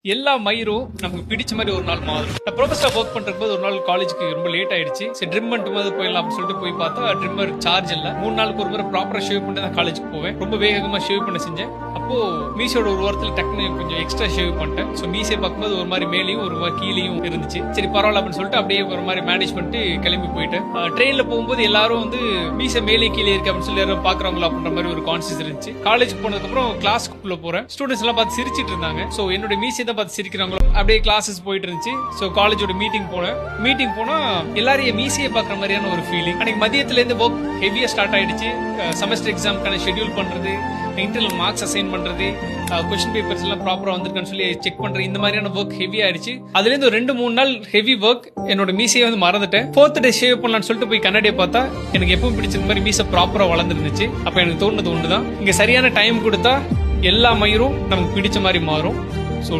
எல்லா மயிரும் நமக்கு பிடிச்ச மாதிரி ஒரு நாள் மாறும். நான் ப்ரொஃபஸரா ஒர்க் பண்றபோது ஒரு நாள் காலேஜுக்கு ரொம்ப லேட் ஆயிடுச்சு. சரி ட்ரிம் பண்ணிட்டு போது போயிடலாம் அப்படின்னு சொல்லிட்டு போய் பார்த்தா ட்ரிம்மர் சார்ஜ் இல்ல. 3 நாளுக்கு ஒரு முறை ப்ராப்பரா ஷேவ் பண்ணி தான் காலேஜுக்கு போவேன். ரொம்ப வேகமா ஷேவ் பண்ண செஞ்சேன். அப்போ மீசோட ஒரு வாரத்துல டக்குனு கொஞ்சம் எக்ஸ்ட்ரா ஷேவ் பண்ணிட்டேன். ஸோ மீசை பார்க்கும்போது ஒரு மாதிரி மேலேயும் ஒரு மாதிரி கீழேயும் இருந்துச்சு. சரி பரவாயில்ல அப்படின்னு சொல்லிட்டு அப்படியே ஒரு மாதிரி மேனேஜ் பண்ணிட்டு கிளம்பி போயிட்டேன். ட்ரெயின்ல போகும்போது எல்லாரும் வந்து மீசை மேலே கீழே இருக்கு அப்படின்னு சொல்லி யாரும் பாக்குறாங்களா அப்படின்ற மாதிரி ஒரு கான்சியஸ் இருந்துச்சு. காலேஜ் போனதுக்கு அப்புறம் கிளாஸ்க்குள்ள போறேன். ஸ்டூடெண்ட்ஸ் எல்லாம் பார்த்து சிரிச்சிட்டு இருந்தாங்க. ஸோ என்னோட மீசை தான் பார்த்து சிரிக்கிறாங்களோ அப்படியே கிளாஸஸ் போயிட்டு இருந்துச்சு. ஸோ காலேஜோட மீட்டிங் போனா எல்லாரும் என் மீசையை பார்க்குற மாதிரியான ஒரு ஃபீலிங். அன்னைக்கு மதியத்துல இருந்து ஒர்க் ஹெவியா ஸ்டார்ட் ஆயிடுச்சு. செமஸ்டர் எக்ஸாம்க்கான ஷெட்யூல் பண்றது, இன்டர்னல் மார்க்ஸ் அசைன் பண்றது, கொஸ்டின் பேப்பர்ஸ் எல்லாம் ப்ராப்பரா வந்திருக்கான்னு சொல்லி செக் பண்றது, இந்த மாதிரியான ஒர்க் ஹெவியா ஆயிடுச்சு. அதுல இருந்து ஒரு 2-3 நாள் ஹெவி ஒர்க். என்னோட மீசையை வந்து மறந்துட்டேன். 4th டே ஷேவ் பண்ணலாம்னு சொல்லிட்டு போய் கண்ணாடியை பார்த்தா எனக்கு எப்பவும் பிடிச்ச மாதிரி மீசை ப்ராப்பரா வளர்ந்துருந்துச்சு. அப்ப எனக்கு தோணுது ஒண்ணுதான், இங்க சரியான டைம் கொடுத்தா எல்லா மயிரும் நமக்கு பிடிச்ச மாதிரி மாறும். ஸோ